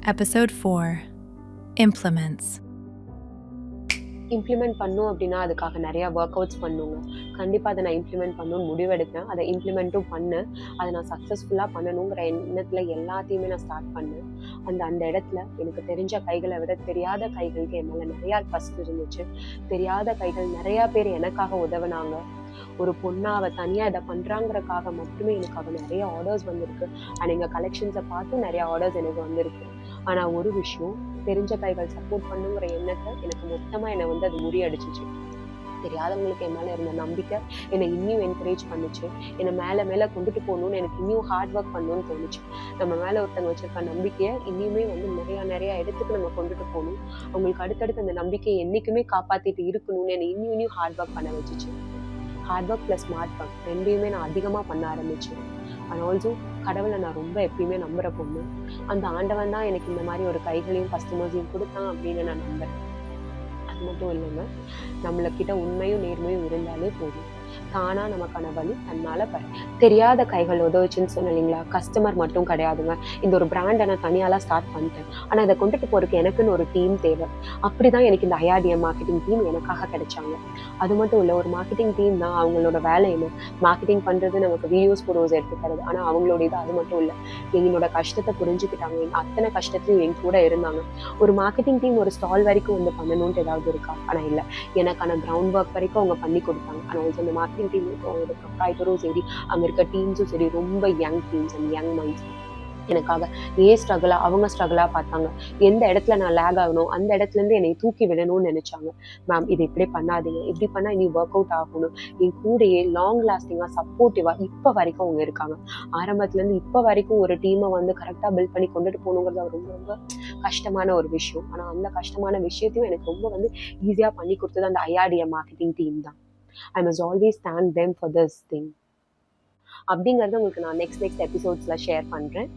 Episode 4 Implements. Implement பண்ணும் அப்படின்னா அதுக்காக நிறையா ஒர்க் அவுட்ஸ் பண்ணுங்க. கண்டிப்பாக அதை நான் இம்ப்ளிமெண்ட் பண்ணணும்னு முடிவெடுத்தேன். அதை இம்ப்ளிமெண்ட்டும் பண்ணேன். அதை நான் சக்ஸஸ்ஃபுல்லாக பண்ணணுங்கிற எண்ணத்தில் எல்லாத்தையுமே நான் ஸ்டார்ட் பண்ணேன். அந்த இடத்துல எனக்கு தெரிஞ்ச கைகளை விட தெரியாத கைகளுக்கு என் மேலே நிறையா ட்ரஸ்ட் இருந்துச்சு. தெரியாத கைகள் நிறையா பேர் எனக்காக உதவினாங்க. ஒரு பொண்ணா அவள் தனியாக இதை பண்ணுறாங்கிறக்காக மட்டுமே எனக்கு அவள் நிறைய ஆர்டர்ஸ் வந்திருக்கு. அண்ட் எங்கள் கலெக்ஷன்ஸை பார்த்து நிறையா ஆர்டர்ஸ் எனக்கு வந்திருக்கு. ஆனால் ஒரு விஷயம், தெரிஞ்ச கைகள் சப்போர்ட் பண்ணுங்கிற எண்ணத்தை எனக்கு மொத்தமாக என்னை அது முறியடிச்சிச்சு. தெரியாதவங்களுக்கு என் மேலே இருந்த நம்பிக்கை என்னை இன்னும் என்கரேஜ் பண்ணுச்சு. என்னை மேலே மேலே கொண்டுட்டு போகணுன்னு எனக்கு இன்னும் ஹார்ட் ஒர்க் பண்ணணும்னு தோணுச்சு. நம்ம மேலே ஒருத்தவங்க வச்சிருக்க நம்பிக்கையை இன்னுமே நிறையா இடத்துக்கு நம்ம கொண்டுட்டு போகணும். அவங்களுக்கு அடுத்தடுத்து அந்த நம்பிக்கையை என்றைக்குமே காப்பாற்றிட்டு இருக்கணும்னு என்னை இன்னும் ஹார்ட் ஒர்க் பண்ண வச்சுச்சு. Hard work plus smart work ரெண்டையுமே நான் அதிகமாக பண்ண ஆரம்பித்தேன். அண்ட் ஆல்சோ கடவுளை நான் ரொம்ப எப்பயுமே நம்புகிற பொண்ணு. அந்த ஆண்டவன் தான் எனக்கு இந்த மாதிரி ஒரு கைகளையும் கஸ்டமர்ஸையும் கொடுத்தான் அப்படின்னு நான் நம்புறேன். அது மட்டும் இல்லைங்க, நம்மளுக்கிட்ட உண்மையும் நேர்மையும் இருந்தாலே போதும், தானா நமக்கான வழி தன்னால தெரியாத கைகள் உதவுச்சுன்னு சொன்னீங்களா, கஸ்டமர் மட்டும் கிடையாதுங்க. இந்த ஒரு பிராண்டை நான் தனியாலாம் ஸ்டார்ட் பண்ணிட்டேன். ஆனால் இதை கொண்டுட்டு போறதுக்கு எனக்குன்னு ஒரு டீம் தேவை. அப்படிதான் எனக்கு இந்த ஐஆர்டிஎம் மார்க்கெட்டிங் டீம் எனக்காக கிடைச்சாங்க. அது மட்டும் இல்லை, ஒரு மார்க்கெட்டிங் டீம் தான் அவங்களோட வேலை என்ன, மார்க்கெட்டிங் பண்றது, நமக்கு வீடியோஸ் போட்டோஸ் எடுத்து தருது. ஆனால் அவங்களோட இது அது மட்டும் இல்லை, என்னோட கஷ்டத்தை புரிஞ்சுக்கிட்டாங்க. அத்தனை கஷ்டத்தையும் என் கூட இருந்தாங்க. ஒரு மார்க்கெட்டிங் டீம் ஒரு ஸ்டால் வரைக்கும் பண்ணணும்ட்டு ஏதாவது இருக்கா? ஆனால் இல்லை, எனக்கான கிரவுண்ட் ஒர்க் வரைக்கும் அவங்க பண்ணி கொடுத்தாங்க. ஆனால் அந்த மார்க்கெட்டிங் டீம், ப்ரொப்ரைட்டரும் சரி, அங்கே இருக்க டீம்ஸும் சரி, ரொம்ப young teams and young minds. எனக்காக ஸ்ட்ரகிளாக அவங்க ஸ்ட்ரகிளாக பார்த்தாங்க. எந்த இடத்துல நான் லேக் ஆகணும் அந்த இடத்துலேருந்து என்னை தூக்கி விடணும்னு நினச்சாங்க. மேம் இது இப்படி பண்ணாதீங்க, இப்படி பண்ணால் இனி ஒர்க் அவுட் ஆகணும். என் கூடயே லாங் லாஸ்டிங்காக சப்போர்ட்டிவாக இப்போ வரைக்கும் அவங்க இருக்காங்க. ஆரம்பத்துலேருந்து இப்போ வரைக்கும் ஒரு டீமை கரெக்டாக பில்ட் பண்ணி கொண்டுட்டு போகணுங்கிறது ரொம்ப ரொம்ப கஷ்டமான ஒரு விஷயம். ஆனால் அந்த கஷ்டமான விஷயத்தையும் எனக்கு ரொம்ப ஈஸியாக பண்ணி கொடுத்தது அந்த ஐஆர்டிஎம் மார்க்கெட்டிங் டீம் தான். I must always thank them for this thing. அப்படிங்கிறத உங்களுக்கு நான் நெக்ஸ்ட் எபிசோட்ஸில் ஷேர் பண்ணுறேன்.